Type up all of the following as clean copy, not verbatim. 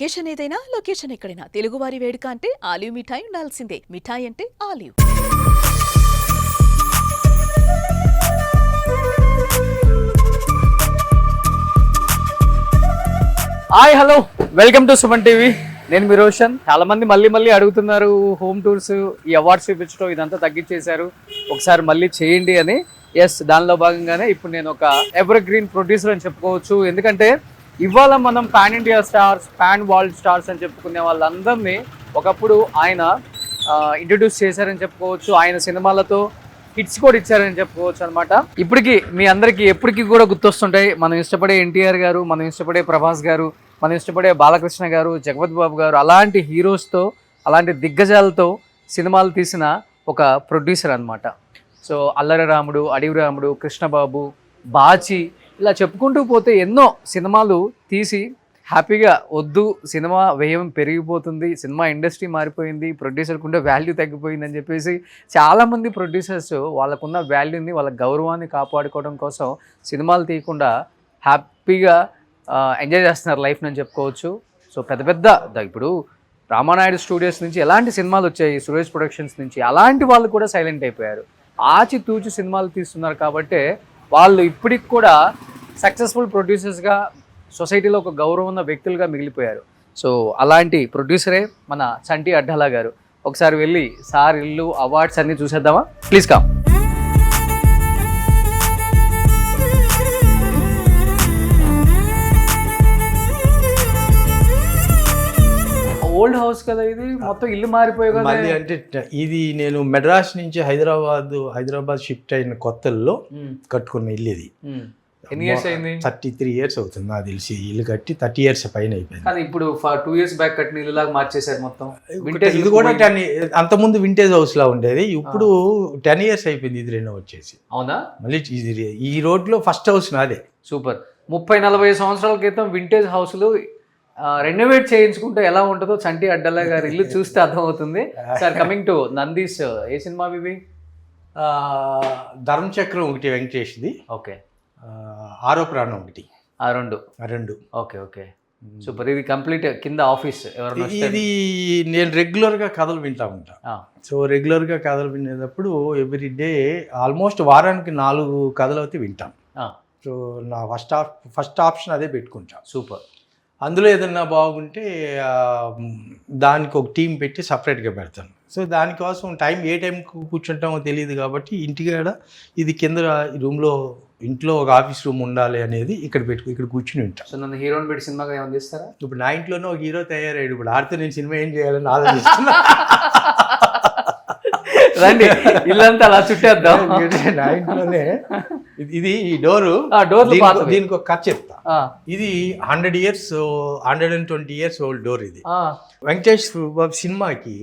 Occasion ఏదైనా location ఎక్కడైనా తెలుగువారి వేడుక అంటే ఆలివ్ మిఠాయి ఉండాల్సిందే. మిఠాయి అంటే olive. Hi hello welcome to Suman TV. నేను మీ రోషన్. చాలా మంది మళ్ళీ అడుగుతున్నారు హోమ్ టూర్స్, ఈ అవార్డ్స్ చూపించడం ఇదంతా తగ్గించేశారు, ఒకసారి మళ్ళీ చేయండి అని. ఎస్, దానిలో భాగంగానే ఇప్పుడు నేను ఒక ఎవర్ గ్రీన్ ప్రొడ్యూసర్ అని చెప్పుకోవచ్చు. ఎందుకంటే ఇవాళ మనం pan India stars, pan world stars అని చెప్పుకునే వాళ్ళందరినీ ఒకప్పుడు ఆయన ఇంట్రడ్యూస్ చేశారని చెప్పుకోవచ్చు. ఆయన సినిమాలతో హిట్స్ కూడా ఇచ్చారని చెప్పుకోవచ్చు అనమాట. ఇప్పటికీ మీ అందరికీ ఎప్పటికీ కూడా గుర్తొస్తుంటాయి మనం ఇష్టపడే ఎన్టీఆర్ గారు, మనం ఇష్టపడే ప్రభాస్ గారు, మనం ఇష్టపడే బాలకృష్ణ గారు, జగపతి బాబు గారు, అలాంటి హీరోస్తో, అలాంటి దిగ్గజాలతో సినిమాలు తీసిన ఒక ప్రొడ్యూసర్ అనమాట. సో అల్లరి రాముడు, అడవి రాముడు, కృష్ణబాబు, బాచి, ఇలా చెప్పుకుంటూ పోతే ఎన్నో సినిమాలు తీసి హ్యాపీగా వద్దు సినిమా వ్యయం పెరిగిపోతుంది, సినిమా ఇండస్ట్రీ మారిపోయింది, ప్రొడ్యూసర్కి ఉండే వాల్యూ తగ్గిపోయింది అని చెప్పేసి చాలామంది ప్రొడ్యూసర్స్ వాళ్ళకున్న వాల్యూని, వాళ్ళ గౌరవాన్ని కాపాడుకోవడం కోసం సినిమాలు తీయకుండా హ్యాపీగా ఎంజాయ్ చేస్తున్నారు లైఫ్ని అని చెప్పుకోవచ్చు. సో పెద్ద ఇప్పుడు రామానాయుడు స్టూడియోస్ నుంచి ఎలాంటి సినిమాలు వచ్చాయి, సురేష్ ప్రొడక్షన్స్ నుంచి, అలాంటి వాళ్ళు కూడా సైలెంట్ అయిపోయారు. ఆచితూచి సినిమాలు తీస్తున్నారు కాబట్టి వాళ్ళు ఇప్పటికి కూడా సక్సెస్ఫుల్ ప్రొడ్యూసర్స్గా సొసైటీలో ఒక గౌరవం ఉన్న వ్యక్తులుగా మిగిలిపోయారు. సో అలాంటి ప్రొడ్యూసరే మన చంటి అడ్డాల గారు. ఒకసారి వెళ్ళి సార్ ఇల్లు, అవార్డ్స్ అన్నీ చూసేద్దామా? Please come. ఓల్డ్ హౌస్ కదా ఇది, మొత్తం ఇల్లు మారిపోయి కదా. మళ్ళీ అంటే ఇది నేను మెడ్రాస్ నుంచి హైదరాబాద్ షిఫ్ట్ అయిన కొత్తల్లో కట్టుకున్న ఇల్లు ఇది. ఎన్ని ఇయర్స్ అయింది? 33 years అవుతుంది నాకు తెలిసి. ఇల్లు కట్టి 30 years పైన అయిపోయింది. కానీ ఇప్పుడు 2 years బ్యాక్ కట్టిన ఇల్లు లాగా మార్చేశారు మొత్తం. ఇది కూడా అంతకుముందు వింటేజ్ హౌస్ లా ఉండేది, ఇప్పుడు 10 years అయిపోయింది ఇది రెండో వచ్చేసి. అవునా? మళ్ళీ ఈ రోడ్ లో ఫస్ట్ హౌస్ నాదే. సూపర్. 30-40 సంవత్సరాల క్రితం వింటేజ్ హౌస్లు రెనోవేట్ చేయించుకుంటే ఎలా ఉంటుందో చంటి అడ్డాల గారి ఇల్లు చూస్తే అర్థమవుతుంది. సార్ కమింగ్ టు నందీస్, ఏ సినిమా ఇవి? ధర్మచక్రం ఒకటి వెంకటేష్ది, ఓకే. ఆరో ప్రాణం ఒకటి, ఆ రెండు. ఓకే. సూపర్. ఇది కంప్లీట్ కింద ఆఫీస్. ఇది నేను రెగ్యులర్గా కథలు వింటా ఉంటా. సో రెగ్యులర్గా కథలు వినేటప్పుడు ఎవ్రీ డే ఆల్మోస్ట్ వారానికి 4 కథలు అయితే వింటాను. సో నా ఫస్ట్ ఆప్షన్ అదే పెట్టుకుంటా. సూపర్. అందులో ఏదన్నా బాగుంటే దానికి ఒక టీం పెట్టి సపరేట్గా పెడతాను. సో దానికోసం ఏ టైంకి కూర్చుంటామో తెలియదు కాబట్టి ఇంటికాడ ఇది కింద రూమ్లో, ఇంట్లో ఒక ఆఫీస్ రూమ్ ఉండాలి అనేది ఇక్కడ కూర్చుని ఉంటాను. సో నన్ను హీరోని పెట్టి సినిమాగా ఏమైనా తీస్తారా? ఇప్పుడు నా ఇంట్లోనే ఒక హీరో తయారయ్యాడు. ఇప్పుడు ఆడితే నేను సినిమా ఏం చేయాలని ఆలోచిస్తున్నా. రండి ఇల్లంతా అలా చుట్టేద్దాం. నా ఇంట్లోనే ఇది డోరు, దీనికి ఒక కథ చెప్తా. ఇది 120 years ఓల్డ్ డోర్. ఇది వెంకటేష్ బాబు సినిమాకి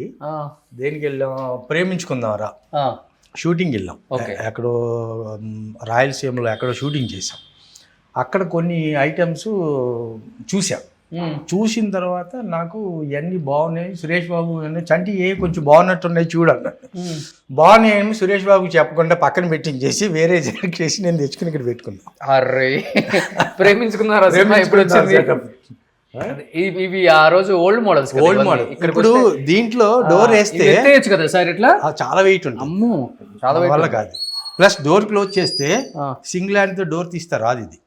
దేనికి వెళ్ళాం, ప్రేమించుకుందాంరా షూటింగ్ వెళ్ళాం. ఎక్కడో రాయలసీమలో ఎక్కడో షూటింగ్ చేసాం. అక్కడ కొన్ని ఐటమ్స్ చూసాం. చూసిన తర్వాత నాకు ఇవన్నీ బాగున్నాయి, సురేష్ బాబు చంటి కొంచెం బాగున్నట్టున్నాయి చూడాలి. బాగున్నాయని సురేష్ బాబుకి చెప్పకుండా పక్కన పెట్టించేసి వేరే చేసి నేను తెచ్చుకుని ఇక్కడ పెట్టుకున్నాను. అరే ప్రేమించుకున్నారా? ఇవి ఆ రోజు ఓల్డ్ మోడల్స్. ఇప్పుడు దీంట్లో డోర్ వేస్తే కదా సార్, ఇట్లా చాలా వెయిట్ ఉంటుంది. అమ్మో, చాలా వల్ల కాదు. ప్లస్ డోర్ క్లోజ్ చేస్తే సింగిల్ హ్యాండ్ తో డోర్ తీస్తారు. రాదు ఇది.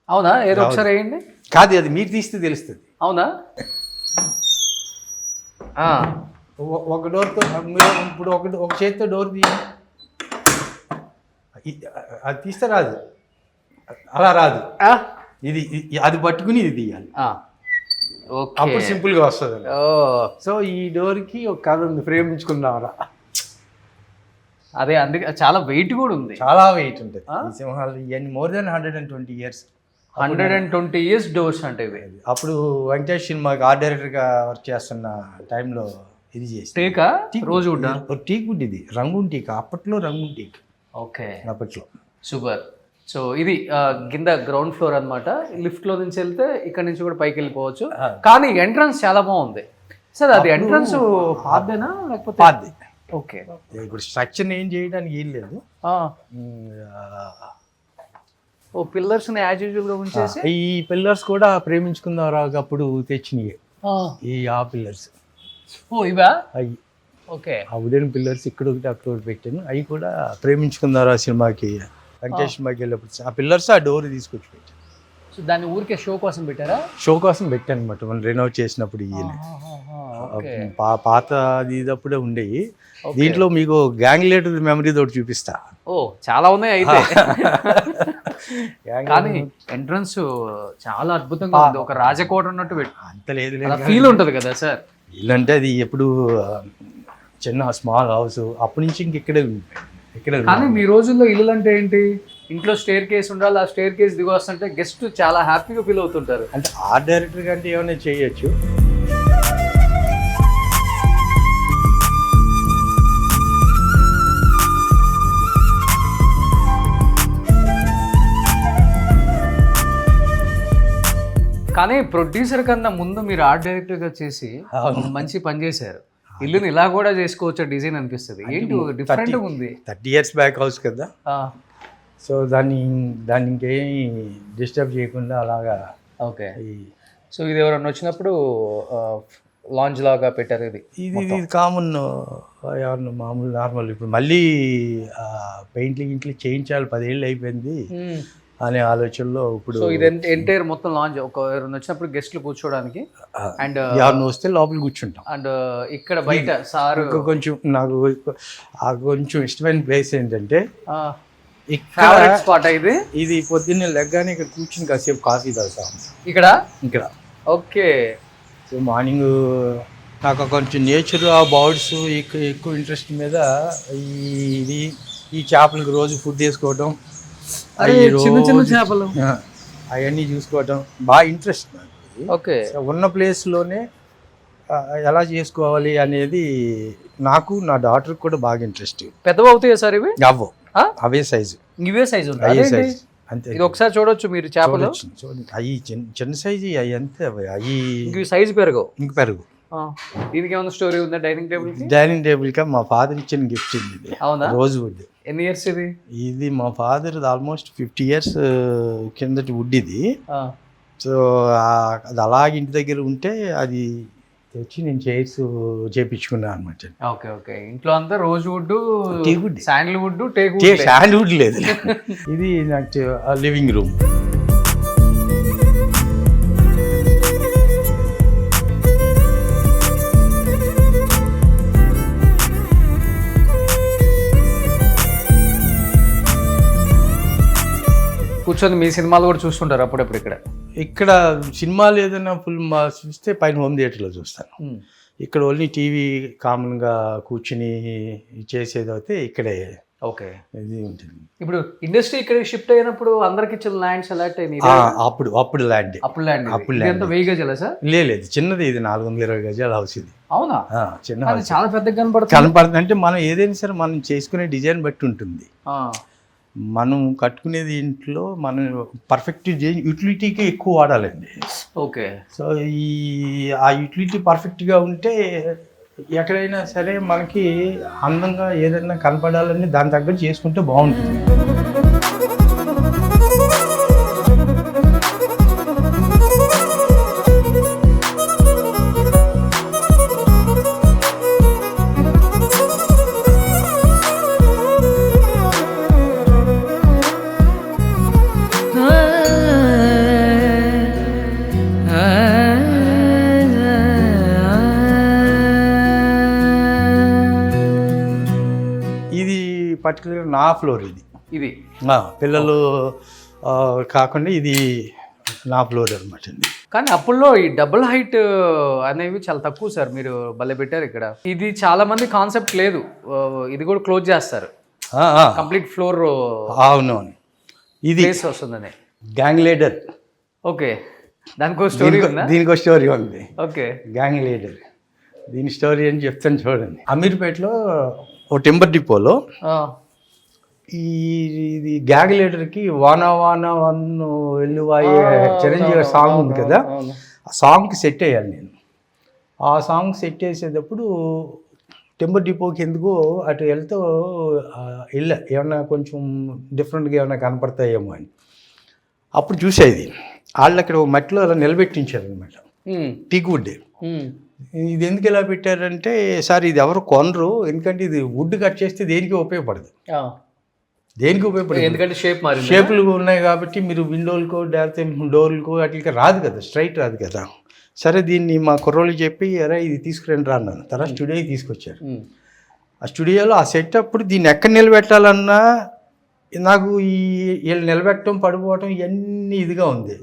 అవునా? ఏదో ఒకసారి వేయండి. కాదు, అది మీరు తీస్తే తెలుస్తుంది. అవునా? ఒక డోర్తో ఇప్పుడు ఒక చేతితో డోర్ అది తీస్తే రాదు, అలా రాదు. ఇది అది పట్టుకుని ఇది తీయాలి, అప్పుడు సింపుల్ గా వస్తుంది. సో ఈ డోర్కి ఒక కథ ఉంది, ప్రేమించుకున్నారా. అదే, అందుకే చాలా వెయిట్ కూడా ఉంది. చాలా వెయిట్ ఉంటుంది ఈ సింహాలు. ఇవన్నీ more than 120 years. 120 years doors అంటే ఇవి. అప్పుడు వెంకటేష్ సినిమాకి ఆర్ట్ డైరెక్టర్గా వర్క్ చేస్తున్న టైంలో ఇది చేసి రోజు టీక్ వుడ్, ఇది రంగున్ టీక్. అప్పట్లో రంగున్ టీక్. ఓకే, అప్పట్లో. సూపర్. సో ఇది కింద గ్రౌండ్ ఫ్లోర్ అనమాట. లిఫ్ట్ లో నుంచి వెళ్తే ఇక్కడ నుంచి కూడా పైకి వెళ్ళిపోవచ్చు. కానీ ఎంట్రన్స్ చాలా బాగుంది సార్. అది ఎంట్రన్స్ పాదేనా లేకపోతే? పాదే. ఓకే. ఇప్పుడు స్ట్రక్చర్ ఏం చేయడానికి ఏం లేదు. ఓ పిల్లర్స్ యాజ్ యూజువల్ గా ఉంచేసి ఈ పిల్లర్స్ కూడా ప్రేమించుకుందాం అప్పుడు తెచ్చినాయి. ఆ పిల్లర్స్ ఓ ఇవా అవి ఓకే. ఆ ఉదయం పిల్లర్స్ ఇక్కడ ఒకటి అక్కడ ఒకటి పెట్టాను. అవి కూడా ప్రేమించుకుందారా సినిమాకి వెంకటేష్ సినిమాకి వెళ్ళినప్పుడు ఆ పిల్లర్స్ ఆ డోర్ తీసుకొచ్చి పెట్టాను. సో దాన్ని ఊరికే షో కోసం పెట్టారా? షో కోసం పెట్టాను అనమాట. మనం రెనోవేట్ చేసినప్పుడు ఈయన పాత ఇదప్పుడే ఉండేవి. దీంట్లో మీకు గ్యాంగ్ లీడర్ మెమరీ తోటి చూపిస్తా. ఓ చాలా ఉన్నాయి అయితే. కానీ ఎంట్రన్స్ చాలా అద్భుతంగా ఉంది, ఒక రాజకోట ఉన్నట్టు పెట్టు. అంత లేదు ఫీల్ ఉంటది కదా సార్. ఇల్లంటే అది ఎప్పుడు చిన్న స్మాల్ హౌస్, అప్పటి నుంచి ఇక్కడే ఇక్కడ. కానీ మీ రోజుల్లో ఇల్లు అంటే ఏంటి, ఇంట్లో స్టేర్ కేస్ ఉండాలి, ఆ స్టేర్ కేస్ దిగి వస్తుంటే గెస్ట్ చాలా హ్యాపీగా ఫీల్ అవుతుంటారు. అంటే ఆర్ట్ డైరెక్టర్ కంటే ఏమైనా చేయొచ్చు. కానీ ప్రొడ్యూసర్ కన్నా ముందు మీరు ఆర్ట్ డైరెక్టర్ గా చేసి మంచి పని చేశారు. ఇల్లుని ఇలా కూడా చేసుకోవచ్చు డిజైన్ అనిపిస్తుంది. ఏంటి డిఫరెంట్ ఉంది. 30 years బ్యాక్ హౌస్ కదా, సో దాన్ని ఇంకేమి డిస్టర్బ్ చేయకుండా అలాగా. ఓకే. సో ఇది ఎవరన్నా వచ్చినప్పుడు లాంజ్ లాగా పెట్టారు. ఇది కామన్, ఎవరన్నా మామూలు నార్మల్. ఇప్పుడు మళ్ళీ పెయింట్లు ఇంట్లో చేయించాలి, 10 ఏళ్ళు అయిపోయింది అనే ఆలోచనలో ఇప్పుడు. సో ఇది ఎంటైర్ మొత్తం లాంజ్, ఒక ఎవరైనా వచ్చినప్పుడు గెస్ట్లు కూర్చోడానికి అండ్ ఎవరిని వస్తే లోపల కూర్చుంటాం. అండ్ ఇక్కడ బయట సార్ కొంచెం నాకు కొంచెం ఇష్టమైన ప్లేస్ ఏంటంటే ఫేవరెట్ స్పాట్ ఇది పొద్దున్నే లెగ్గానే ఇక్కడ కూర్చుని కాసేపు కాఫీ తాగుతాం ఇక్కడ. ఓకే. సో మార్నింగ్ నాకు కొంచెం నేచర్, ఆ బర్డ్స్ ఎక్కువ ఇంట్రెస్ట్ మీద ఈ చేపలకు రోజు ఫుడ్ వేసుకోవటం, చిన్న చిన్న చేపలు అవన్నీ చూసుకోవటం బాగా ఇంట్రెస్ట్ నాకు. ఓకే. ఉన్న ప్లేస్లోనే ఎలా చేసుకోవాలి అనేది నాకు, నా డాటర్ కూడా బాగా ఇంట్రెస్ట్. పెద్దవి అవుతాయా సార్ ఇవి? అవే సైజు, ఇవే సైజు అంతే. ఇది ఒకసారి చూడొచ్చు మీరు చేపలు. అవి చిన్న సైజు, అవి అంతే. అవి సైజు పెరుగు ఇంక పెరుగు. దీనికి ఏమైనా స్టోరీ ఉందా? డైనింగ్ టేబుల్ కా మా ఫాదర్ ఇచ్చిన గిఫ్ట్ ఇది. అవునా? రోజు వుడ్. ఎన్ని ఇయర్స్ ఇది మా ఫాదర్ ఆల్మోస్ట్ 50 years కిందటి వుడ్ ఇది. సో అది అలాగే ఇంటి దగ్గర ఉంటే అది తెచ్చి నేను చైర్స్ చేపించుకున్నాను అనమాట. Okay okay. ఇంట్లో అంతా rose would, sandalwood, take sandalwood లేదు. ఇది నాకు లివింగ్ రూమ్. కూర్చొని మీ సినిమాలు కూడా చూస్తుంటారు అప్పుడప్పుడు ఇక్కడ సినిమాలు ఏదైనా ఫుల్ చూస్తే పైన హోమ్ థియేటర్లో చూస్తాను. ఇక్కడ ఓన్లీ టీవీ కామన్గా కూర్చుని చేసేది అయితే ఇక్కడే. ఓకే. ఇది ఉంటుంది. ఇప్పుడు ఇండస్ట్రీ ఇక్కడ షిఫ్ట్ అయినప్పుడు అందరికి ఇచ్చిన ల్యాండ్స్ అలాట్ అయినాయి. అప్పుడు ల్యాండ్ ఎంత 1000 గజాలా సార్? లేదు, చిన్నది. ఇది 420 గజాల హౌస్ ఇది. అవునా? చిన్న, చాలా పెద్దగా కనపడుతుంది. అంటే మనం ఏదైనా సరే మనం చేసుకునే డిజైన్ బట్టి ఉంటుంది. మనం కట్టుకునేది ఇంట్లో మనం పర్ఫెక్ట్ యూటిలిటీకి ఎక్కువ వాడాలండి. ఓకే. సో ఆ యూటిలిటీ పర్ఫెక్ట్గా ఉంటే ఎక్కడైనా సరే మనకి అందంగా ఏదైనా కనపడాలని దాని తగ్గట్టు చేసుకుంటే బాగుంటుంది. పర్టికులర్ నా ఫ్లోర్ ఇది. పిల్లలు కాకుండా ఇది నా ఫ్లోర్ అనమాట. కానీ అప్పుల్లో ఈ డబుల్ హైట్ అనేవి చాలా తక్కువ సార్, మీరు భలే పెట్టారు ఇక్కడ. ఇది చాలా మంది కాన్సెప్ట్ లేదు, ఇది కూడా క్లోజ్ చేస్తారు కంప్లీట్ ఫ్లోర్. అవునవును. ఇది వస్తుందని గ్యాంగ్ లీడర్. ఓకే. దానికో స్టోరీ ఉందా? దీనికో స్టోరీ ఉంది. ఓకే. గ్యాంగ్ లీడర్ దీని స్టోరీ అని చెప్తాను చూడండి. అమీర్పేటలో ఓ టింబర్ డిపోలో ఇది గ్యాంగ్ లీడర్కి వానా వానా వన్ను వెల్లువాయే చిరంజీవి సాంగ్ ఉంది కదా, ఆ సాంగ్కి సెట్ అయ్యాను నేను. ఆ సాంగ్ సెట్ చేసేటప్పుడు టింబర్ డిపోకి ఎందుకో అటు వెళ్తూ ఏమన్నా కొంచెం డిఫరెంట్గా ఏమైనా కనపడతాయేమో అని అప్పుడు చూసేది వాళ్ళు అక్కడ ఒక మట్టిలో అలా నిలబెట్టించారు అనమాట, టీక్ వుడ్. ఇది ఎందుకు ఇలా పెట్టారంటే, సార్ ఇది ఎవరు కొనరు, ఎందుకంటే ఇది వుడ్ కట్ చేస్తే దేనికి ఉపయోగపడదు, దేనికి ఉపయోగపడదు, ఎందుకంటే షేపులు ఉన్నాయి కాబట్టి మీరు విండోలకో లేకపోతే డోర్లకో అట్లకి రాదు కదా, స్ట్రైట్ రాదు కదా. సరే దీన్ని మా కుర్రోళ్ళు చెప్పి అరే ఇది తీసుకురండి రా అన్నాను. తర్వాత స్టూడియోకి తీసుకొచ్చారు. ఆ స్టూడియోలో ఆ సెట్ అప్పుడు దీన్ని ఎక్కడ నిలబెట్టాలన్నా నాకు వీళ్ళు నిలబెట్టడం పడిపోవటం ఇవన్నీ ఇదిగా ఉంది.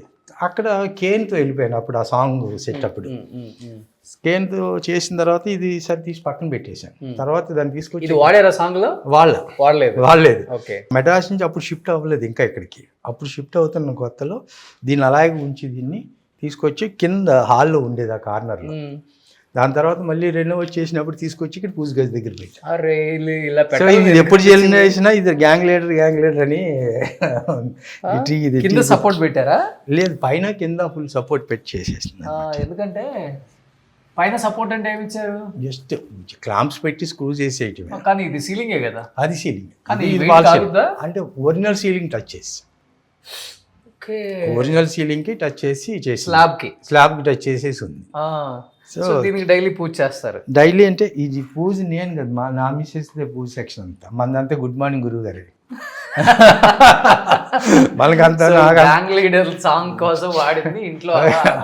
అక్కడ కేన్తో వెళ్ళిపోయాను అప్పుడు ఆ సాంగ్ సెట్ అప్పుడు. కేన్తో చేసిన తర్వాత ఇది సరి తీసి పక్కన పెట్టేశాను. తర్వాత దాన్ని తీసుకొచ్చి వాడారా సాంగ్ లో? వాడలేదు. మెడ్రాస్ నుంచి అప్పుడు షిఫ్ట్ అవ్వలేదు ఇంకా ఇక్కడికి. అప్పుడు షిఫ్ట్ అవుతున్న కొత్తలో దీన్ని అలాగే ఉంచి దీన్ని తీసుకొచ్చి కింద హాల్లో ఉండేది ఆ కార్నర్లో. దాని తర్వాత మళ్ళీ రెనోవేట్ చేసినప్పుడు తీసుకొచ్చి ఇక్కడ పూజ గది దగ్గర పెట్టాను. ఇది ఎప్పుడు చేసినా ఇది గ్యాంగ్ లీడర్ అని ఇది సపోర్ట్ పెట్టారా? లేదు, పైన కింద ఫుల్ సపోర్ట్ పెట్టి చేసేసింది. ఎందుకంటే పైన సపోర్ట్ అంటే ఏమి ఇచ్చారు? జస్ట్ క్లాంప్స్ పెట్టి స్క్రూ చేసేటి. కానీ ఇది సీలింగే కదా. అది సీలింగ్, అంటే ఒరిజినల్ సీలింగ్ టచ్ చేసి, ఒరిజినల్ సీలింగ్ కి టచ్ చేసి స్లాబ్ కి టచ్ చేసేసి ఉంది. సో దీనికి డైలీ పూజ చేస్తారు? డైలీ అంటే ఇది పూజ నేను కదా, నా మిస్సెస్ పూజ సెక్షన్ అంతా మనదంతా గుడ్ మార్నింగ్ గురువు గారి. మనకంతా గ్యాంగ్ లీడర్ సాంగ్ కోసం వాడింది ఇంట్లో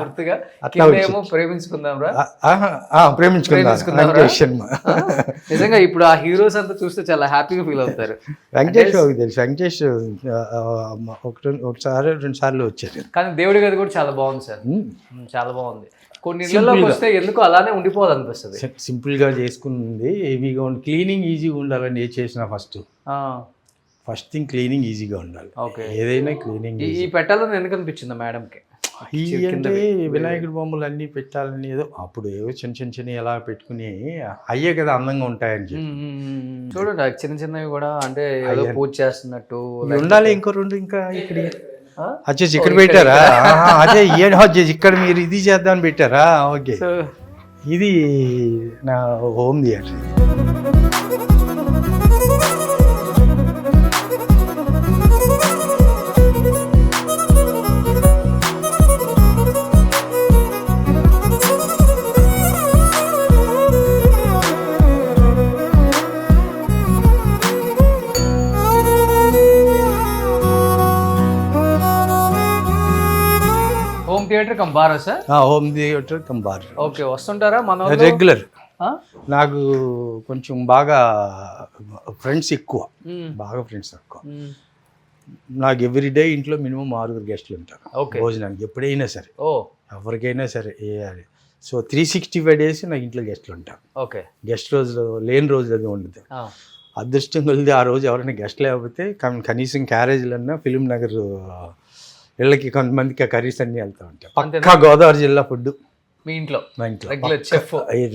గుర్తుగా. ఏమో ప్రేమించుకుందాం నిజంగా ఇప్పుడు ఆ హీరోస్ అంతా చూస్తే చాలా హ్యాపీగా ఫీల్ అవుతారు. వెంకటేష్ తెలుసు, వెంకటేష్ ఒకసారి 2 సార్లు వచ్చారు. కానీ దేవుడి గది కూడా చాలా బాగుంది సార్, చాలా బాగుంది. కొన్ని ఇళ్ళలోకి వస్తే ఎందుకు అలానే ఉండిపోదు అనిపిస్తుంది. సింపుల్ గా చేసుకుంది, హెవీగా ఉండి క్లీనింగ్ ఈజీగా ఉండాలని ఏ చేసినా ఫస్ట్ థింగ్ క్లీనింగ్ ఈజీగా ఉండాలి. ఏదైనా క్లీనింగ్ ఈ పెట్టాలని ఎందుకు అనిపించింది మేడంకి? అంటే వినాయకుడి బొమ్మలు అన్నీ పెట్టాలని ఏదో అప్పుడు ఏవో చిన్న ఎలా పెట్టుకుని అయ్యే కదా అందంగా ఉంటాయని చెప్పి చూడండి, చిన్నవి కూడా అంటే ఏదో పూజ చేస్తున్నట్టు ఉండాలి. ఇంకో 2 ఇంకా ఇక్కడ అచ్చా ఇక్కడ పెట్టారా? అదే ఇక్కడ మీరు ఇది చేద్దామని పెట్టారా? ఓకే, ఇది నా home theatre. Theatre cum bar sir? Home theatre cum bar. Okay, వస్తుంటారా? మన రెగ్యులర్. నాకు కొంచెం బాగా ఫ్రెండ్స్ ఎక్కువ, నాకు ఎవ్రీడే ఇంట్లో మినిమం 6 గెస్టులు ఉంటారు భోజనానికి, ఎప్పుడైనా సరే, ఎవరికైనా సరే. సో 365 days నాకు ఇంట్లో గెస్టులు ఉంటారు. ఓకే, గెస్ట్ రోజు లేని రోజు అది ఉండదు. అదృష్టం కొలిది ఆ రోజు ఎవరైనా గెస్ట్ లేకపోతే కనీసం క్యారేజ్లన్నా ఫిలిం నగర్ వీళ్ళకి కొంతమందికి కర్రీస్ అన్నీ వెళ్తూ ఉంటాయి. పక్కా గోదావరి జిల్లా ఫుడ్ మీ ఇంట్లో? మా ఇంట్లో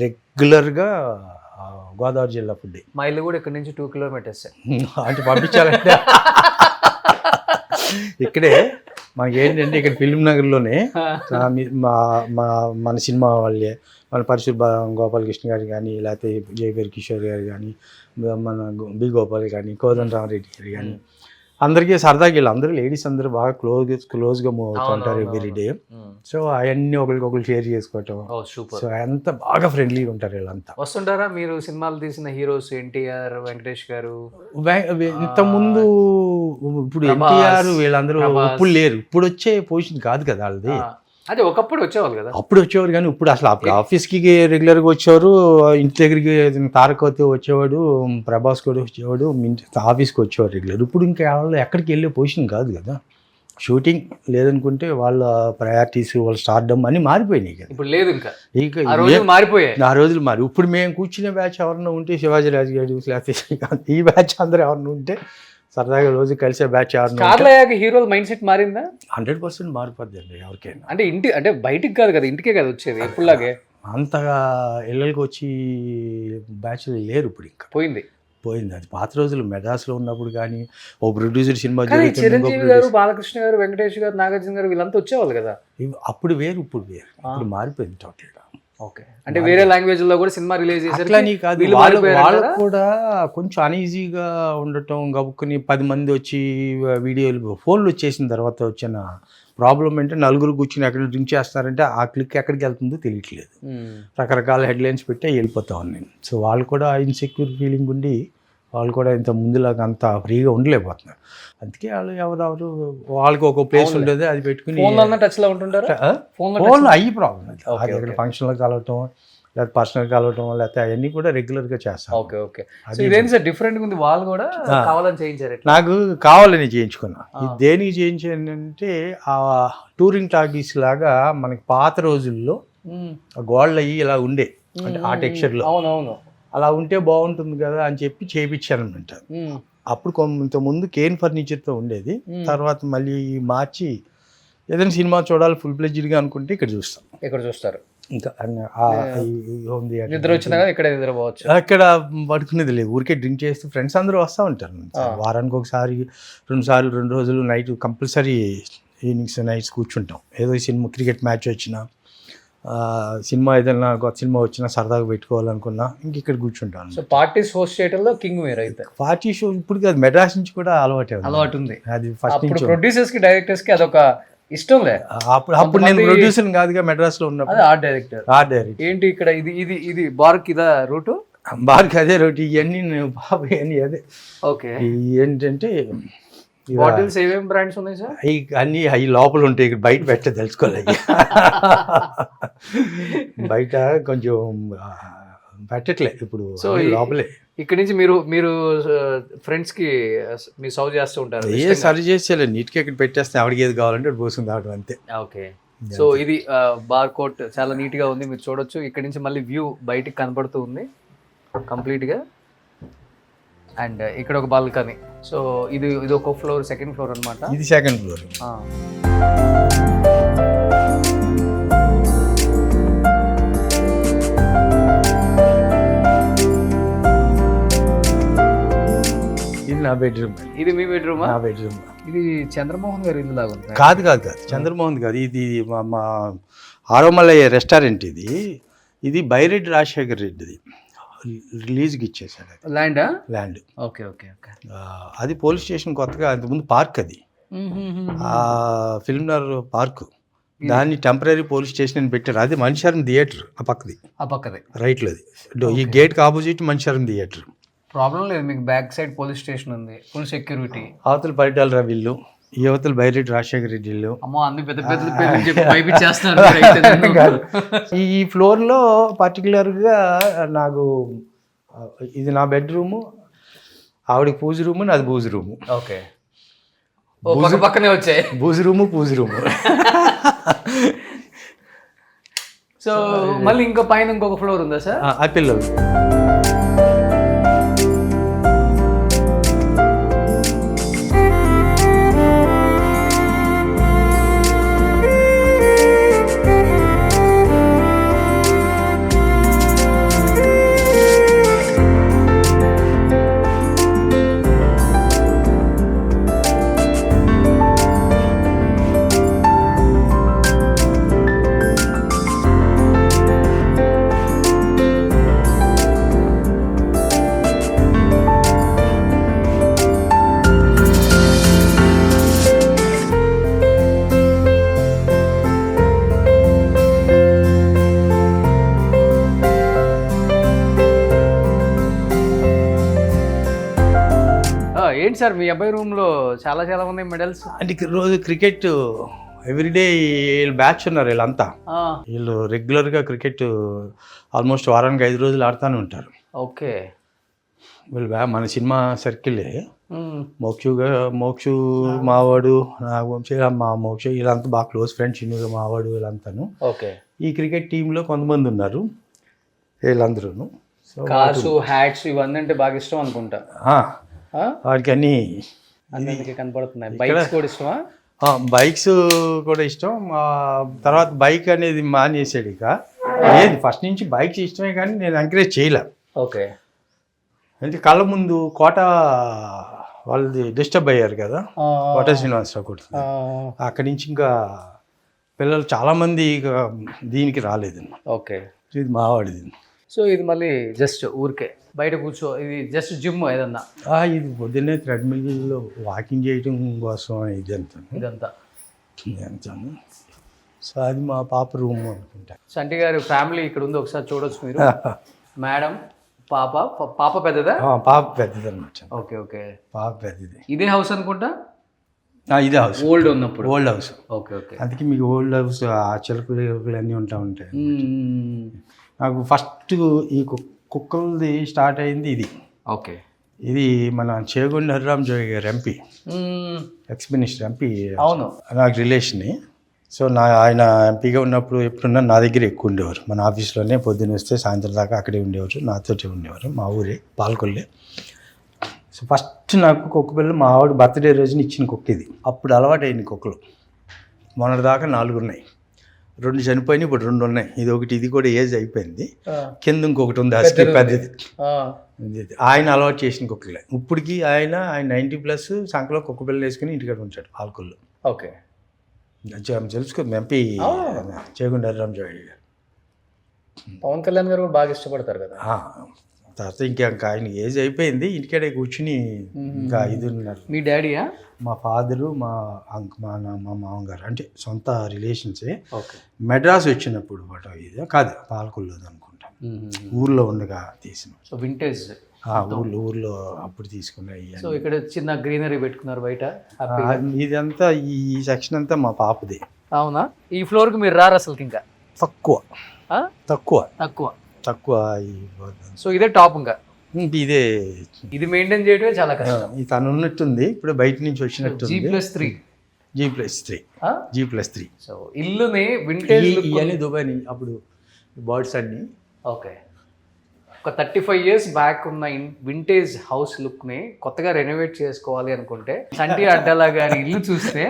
రెగ్యులర్గా గోదావరి జిల్లా ఫుడ్. మా ఇల్లు కూడా ఇక్కడ నుంచి 2 kilometers అంటే పంపించాలంటే ఇక్కడే మాకు ఏంటంటే ఇక్కడ ఫిలిం నగర్లోనే మన సినిమా వాళ్ళే, మన పరిశుభ గోపాలకృష్ణ గారు కానీ, లేకపోతే జయపేర్ కిషోర్ గారు కానీ, మన బి గోపాల్ కానీ, కోదండరామరెడ్డి గారు కానీ, అందరికీ సరదాగా వీళ్ళు అందరూ లేడీస్ అందరూ బాగా క్లోజ్గా మూవ్ అవుతుంటారు ఎవ్రీడే. సో అవన్నీ ఒకరికొకరు షేర్ చేసుకోవటం. సో అంత బాగా ఫ్రెండ్లీగా ఉంటారు వీళ్ళంతా. వస్తుంటారా మీరు సినిమాలు తీసిన హీరోస్? ఎన్టీఆర్, వెంకటేష్ గారు ఇంతకుముందు, ఇప్పుడు ఎన్టీఆర్ వీళ్ళందరూ ఇప్పుడు లేరు, ఇప్పుడు వచ్చే పొజిషన్ కాదు కదా వాళ్ళది. అదే ఒకప్పుడు వచ్చేవాళ్ళు కదా. అప్పుడు వచ్చేవారు కానీ ఇప్పుడు అసలు అప్పుడు ఆఫీస్కి రెగ్యులర్గా వచ్చేవారు, ఇంటి దగ్గరికి తారకతో వచ్చేవాడు, ప్రభాస్ కూడా వచ్చేవాడు, ఆఫీస్కి వచ్చేవాడు రెగ్యులర్. ఇప్పుడు ఇంకా వాళ్ళు ఎక్కడికి వెళ్ళే పొజిషన్ కాదు కదా. షూటింగ్ లేదనుకుంటే వాళ్ళ ప్రయారిటీస్, వాళ్ళ స్టార్డమ్ అని మారిపోయినాయి కదా. ఇప్పుడు లేదు, ఇంకా మారిపోయాయి ఆ రోజులు మారి. ఇప్పుడు మేము కూర్చునే బ్యాచ్ ఎవరన్నా ఉంటే శివాజీ రాజు గారు, లేకపోతే ఈ బ్యాచ్ అందరూ ఎవరన్నా ఉంటే సరదాగా రోజు కలిసే బ్యాచ్ హీరోల మైండ్ సెట్ మారిందా? 100% మారిపోద్ది అండి ఎవరికైనా. అంటే బయటికి కాదు కదా, ఇంటికే కదా వచ్చేది ఎప్పుడులాగే. అంతగా ఇళ్ళకి వచ్చి బ్యాచ్ లేరు ఇప్పుడు, ఇంకా పోయింది. అది పాత రోజులు. మెడ్రాస్లో ఉన్నప్పుడు కానీ ఓ ప్రొడ్యూసర్ సినిమా చిరంజీవి గారు, బాలకృష్ణ గారు, వెంకటేష్ గారు, నాగార్జున గారు వీళ్ళంతా వచ్చేవాళ్ళు కదా. అప్పుడు వేరు, ఇప్పుడు వేరు. ఇప్పుడు మారిపోయింది టోటల్గా. ఓకే, అంటే వేరే లాంగ్వేజ్ లో కూడా సినిమా రిలీజ్ అట్లని కాదు, వాళ్ళకు కూడా కొంచెం అనీజీగా ఉండటం, గబుక్కుని 10 మంది వచ్చి వీడియోలు ఫోన్లు వచ్చేసిన తర్వాత వచ్చిన ప్రాబ్లం అంటే నలుగురు కూర్చుని ఎక్కడ డ్రింక్ చేస్తున్నారంటే ఆ క్లిక్ ఎక్కడికి వెళ్తుందో తెలియట్లేదు. రకరకాల హెడ్లైన్స్ పెట్టి వెళ్ళిపోతా ఉన్నాను. సో వాళ్ళు కూడా ఇన్సెక్యూర్ ఫీలింగ్ ఉండి వాళ్ళు కూడా ఇంత ముందులాగా అంత ఫ్రీగా ఉండలేకపోతున్నారు. అందుకే వాళ్ళు ఎవరెవరు వాళ్ళకి ఒక ప్లేస్ ఉండేది, అది పెట్టుకుని టచ్ లో ఉంటుంటారు. ఫోన్లో అయ్యి ప్రాబ్లం అది అక్కడ ఫంక్షన్లో కలవటం, లేకపోతే పర్సనల్ కలవటం, లేకపోతే అవన్నీ కూడా రెగ్యులర్గా చేస్తాను. ఓకే ఓకే, ఇదేంటి సార్ డిఫరెంట్గా ఉంది? వాళ్ళు కూడా కావాలని చేయించారు? నాకు కావాలని చేయించుకున్నా. ఇది దేనికి చేయించానంటే ఆ టూరింగ్ టాకీస్ లాగా మనకి పాత రోజుల్లో గోడలు అయ్యి ఇలా ఉండే, అంటే ఆ టెక్స్చర్లో అవునవును అలా ఉంటే బాగుంటుంది కదా అని చెప్పి చేయించాను అనమాట. అప్పుడు కొంతమంది కేన్ ఫర్నిచర్తో ఉండేది, తర్వాత మళ్ళీ మార్చి ఏదైనా సినిమా చూడాలి ఫుల్ ప్లెడ్జ్డ్గా అనుకుంటే ఇక్కడ చూస్తాం. ఇక్కడ చూస్తారు ఇంకా ఉంది, నిద్ర వచ్చినా ఇక్కడ నిద్రపోవచ్చు. అక్కడ పడుకునేది లేదు, ఊరికే డ్రింక్ చేస్తూ ఫ్రెండ్స్ అందరూ వస్తూ ఉంటారు. వారానికి ఒకసారి 2 సార్లు 2 రోజులు నైట్ కంపల్సరీ ఈవినింగ్స్ నైట్స్ కూర్చుంటాం. ఏదో సినిమా క్రికెట్ మ్యాచ్ వచ్చినా, సినిమా ఏదైనా కొత్త సినిమా వచ్చినా సరదాగా పెట్టుకోవాలనుకున్నా ఇంక ఇక్కడ కూర్చుంటాను. సో పార్టీస్ హోస్ట్ చేయడంలో కింగ్ మీరు అయితే? పార్టీ షో ఇప్పుడు కాదు, మెడ్రాస్ నుంచి కూడా అలవాటు ఉంది. అది ఫస్ట్ నుంచి ప్రొడ్యూసర్స్ కి డైరెక్టర్స్ కి అదొక ఇష్టం లే. అప్పుడు నేను ప్రొడ్యూసర్ కాదుగా, మెడ్రాస్ లో ఉన్నప్పుడు ఆర్ట్ డైరెక్టర్. ఏంటి ఇక్కడ ఇది బార్క్ ఇదా రూటు? బార్క్ అదే రూట్. ఇవన్నీ బాబు ఇవన్నీ అదే. ఓకే, ఏంటంటే బాటిల్స్ ఏమేమి బ్రాండ్స్ ఉన్నాయి సార్? అన్ని అవి లోపల ఉంటాయి, ఇక్కడ బయట పెట్ట తెలుసుకోలేదు. బయట కొంచెం పెట్టట్లే ఇప్పుడు, లోపలే. ఇక్కడ నుంచి మీరు ఫ్రెండ్స్ కి మీరు సర్వ్ చేస్తూ ఉంటారు? సర్వ్ చేసేలే, నీట్గా ఇక్కడ పెట్టేస్తే ఆవిడకి ఏది కావాలంటే పోసుకుని తాగడం అంతే. ఓకే, సో ఇది బార్ కోట్ చాలా నీట్ గా ఉంది, మీరు చూడొచ్చు. ఇక్కడ నుంచి మళ్ళీ వ్యూ బయటికి కనపడుతూ ఉంది కంప్లీట్ గా. అండ్ ఇక్కడ ఒక బాల్కనీ. సో ఇది ఒక ఫ్లోర్, సెకండ్ ఫ్లోర్ అనమాట. ఇది సెకండ్ ఫ్లోర్. ఇది నా బెడ్రూమ్. ఇది మీ బెడ్రూమ్? నా బెడ్రూమ్. ఇది చంద్రమోహన్ గారి ఇల్లు లాగా ఉంది? కాదు చంద్రమోహన్ కాదు, ఇది మా ఆరోమల్లయ్య రెస్టారెంట్. ఇది బైరెడ్డి రాజశేఖర్ రెడ్డిది, రిలీజ్కి ఇచ్చేసాడు. ల్యాండ్. Okay okay okay. అది పోలీస్ స్టేషన్ కొత్తగా, అంతకుముందు పార్క్, అది ఫిల్మ్నగర్ పార్క్, దాన్ని టెంపరీ పోలీస్ స్టేషన్ అని పెట్టారు. అది మనిషారం థియేటర్ ఆ పక్కది రైట్లోది. ఈ గేట్కి ఆపోజిట్ మనిషారం థియేటర్. ప్రాబ్లం లేదు మీకు, బ్యాక్ సైడ్ పోలీస్ స్టేషన్ ఉంది, ఫుల్ సెక్యూరిటీ. అవతల పరిటాల రవి ఇల్లు, యువతలు బైరెడ్డి రాజశేఖర రెడ్డి ఇల్లు. అన్ని పెద్ద పెద్ద పేర్లు చెప్పి భయపించేస్తున్నారు. ఈ ఫ్లోర్లో పర్టికులర్గా నాకు ఇది నా బెడ్రూము, ఆవిడకి పూజ రూము, నాది బూజు రూము. ఓకే, పక్కనే వచ్చాయి బూజు రూము, పూజ రూము. సో మళ్ళీ ఇంకో పైన ఇంకొక ఫ్లోర్ ఉందా సార్? ఆ పిల్లలు. ఏంటి సార్ మీ అబ్బాయి రూమ్ లో చాలా మంది మెడల్స్? అంటే రోజు క్రికెట్ ఎవ్రీడే వీళ్ళు బ్యాచ్ ఉన్నారు, వీళ్ళంతా వీళ్ళు రెగ్యులర్గా క్రికెట్ ఆల్మోస్ట్ వారానికి 5 రోజులు ఆడుతూనే ఉంటారు. ఓకే, వీళ్ళు మన సినిమా సర్కిలే. మోక్షు మావాడు, మా మోక్ష, వీళ్ళంతా బాగా క్లోజ్ ఫ్రెండ్స్. మావాడు వీళ్ళంతాను. ఓకే, ఈ క్రికెట్ టీంలో కొంతమంది ఉన్నారు వీళ్ళందరూ. సో కార్స్, హ్యాట్స్ ఇవన్నీ అంటే బాగా ఇష్టం అనుకుంటా వాడికి. అన్నీ కనపడుతున్నాయి. బైక్స్ కూడా ఇష్టమా? బైక్స్ కూడా ఇష్టం. తర్వాత బైక్ అనేది మానేసాడు. ఇక లేదు, ఫస్ట్ నుంచి బైక్స్ ఇష్టమే కానీ నేను ఎంకరేజ్ చేయలే. ఓకే, అంటే కళ్ళ ముందు కోట వాళ్ళది డిస్టర్బ్ అయ్యారు కదా, కోట శ్రీనివాసరావు కూడా. అక్కడి నుంచి ఇంకా పిల్లలు చాలామంది ఇక దీనికి రాలేదు. ఓకే, ఇది మావాడిది. సో ఇది మళ్ళీ జస్ట్ ఊరికే బయట కూర్చో, ఇది జస్ట్ జిమ్ ఏదన్నా? ఇది పొద్దున్నే థ్రెడ్మిల్లో వాకింగ్ చేయడం కోసం ఇదంతా. సో అది మా పాప రూమ్ అనుకుంటా. సంటి గారి ఫ్యామిలీ ఇక్కడ ఉంది, ఒకసారి చూడొచ్చు మీరు. మేడం, పాప పెద్దదా? పాప పెద్దది అనమాట. ఓకే ఓకే, పాప పెద్దది. ఇదే హౌస్ అనుకుంటా? ఇదే హౌస్, ఓల్డ్ ఉన్నప్పుడు. Old house. ఓకే ఓకే, అందుకే మీకు ఓల్డ్ హౌస్ ఆ చిలకలు అన్నీ ఉంటాయి. నాకు ఫస్ట్ ఈ కుక్కలది స్టార్ట్ అయింది ఇది. ఓకే, ఇది మన చేగొండ హరిరామ్ జోగి గారు ఎంపీ, ఎక్స్ మినిస్టర్ ఎంపీ. అవును, నాకు రిలేషన్. సో ఆయన ఎంపీగా ఉన్నప్పుడు ఎప్పుడున్నా నా దగ్గర ఎక్కువ ఉండేవారు. మన ఆఫీస్లోనే పొద్దున్న వస్తే సాయంత్రం దాకా అక్కడే ఉండేవారు, నాతోటే ఉండేవారు. మా ఊరే పాలకొల్లే. సో ఫస్ట్ నాకు కుక్క పిల్లలు మా ఆవిడ బర్త్డే రోజున ఇచ్చిన కుక్క ఇది. అప్పుడు అలవాటైంది కుక్కలు. మొన్నటిదాకా 4 ఉన్నాయి, 2 చనిపోయినాయి, ఇప్పుడు 2 ఉన్నాయి. ఇది కూడా ఏజ్ అయిపోయింది. కింద ఇంకొకటి ఉంది, హస్కీ పెద్దది. ఆయన అలవాటు చేసిన కుక్కలే. ఇప్పటికి ఆయన 90+ సంఖలో కుక్క పిల్లలు వేసుకుని ఇంటికాడ ఉంచాడు పాలకొల్లు. ఓకే, తెలుసుకో ఎంపీ చేగొండ హరిరామ్ జోగి గారు. పవన్ కళ్యాణ్ గారు కూడా బాగా ఇష్టపడతారు కదా. తర్వాత ఇంకా ఆయన ఏజ్ అయిపోయింది, ఇంటికాడే కూర్చుని ఇంకా ఇది ఉన్నారు. మీ డాడీయా? మా ఫాదరు, మా మామగారు, అంటే సొంత రిలేషన్సే. ఓకే, మెడ్రాస్ వచ్చినప్పుడు ఫోటో ఇది కాదు, పాలకొల్లుది అనుకుంటా. ఊర్లో ఉండగా తీసిన. సో వింటేజ్ ఊర్లో అప్పుడు తీసుకున్నాయి. సో ఇక్కడ చిన్న గ్రీనరీ పెట్టుకున్నారు బయట. ఇదంతా ఈ సెక్షన్ అంతా మా పాపది. అవునా? ఈ ఫ్లోర్కి మీరు రారు అసలు? ఇంకా తక్కువ తక్కువ తక్కువ తక్కువ. సో ఇదే టాప్. ఇంకా ఇదే, ఇది మెయింటైన్ చేయడమే చాలా కష్టం. ఇది తను ఉన్నట్టుంది, ఇప్పుడు బయట నుంచి వచ్చినట్టు. G+3 G+3. సో ఇల్లుని వింటేజ్ ఇవన్నీ దుబాయ్ అప్పుడు బర్డ్స్ అన్ని. ఓకే, ఒక 35 years బ్యాక్ ఉన్న వింటేజ్ హౌస్ లుక్ని కొత్తగా రెనోవేట్ చేసుకోవాలి అనుకుంటే సంటి అడ్డాలా గారి ఇల్లు చూస్తే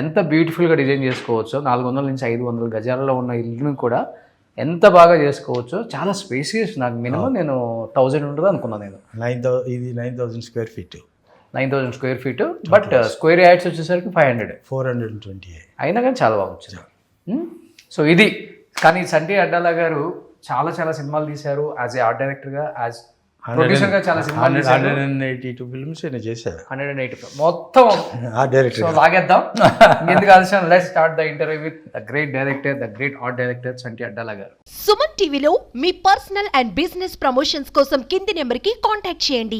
ఎంత బ్యూటిఫుల్గా డిజైన్ చేసుకోవచ్చో. 400 నుంచి 500 గజాలలో ఉన్న ఇల్లుని కూడా ఎంత బాగా చేసుకోవచ్చో. చాలా స్పేసియస్. నాకు మినిమం నేను 1000 ఉంటుంది అనుకున్నాను నేను. ఇది 9,000 square feet. 9,000 square feet, but square yards వచ్చేసరికి 420 అయినా కానీ చాలా బాగా వచ్చింది. సో ఇది. కానీ సంటి అడ్డాలా గారు చాలా చాలా సినిమాలు తీశారు యాజ్ ఏ ఆర్ట్ డైరెక్టర్గా, యాజ్ ప్రొడ్యూసర్గా చాలా సినిమాలు తీశారు. 182 films చేశారు. 180 మొత్తం ఆర్ట్ డైరెక్టర్. సో లాగేద్దాం ఎందుకు ఆలస్యం. Let's start the interview with the great director, the great art director Santi Addala garu. Suman టీవీలో మీ పర్సనల్ అండ్ బిజినెస్ ప్రమోషన్స్ కోసం కింది నెంబర్కి కాంటాక్ట్ చేయండి.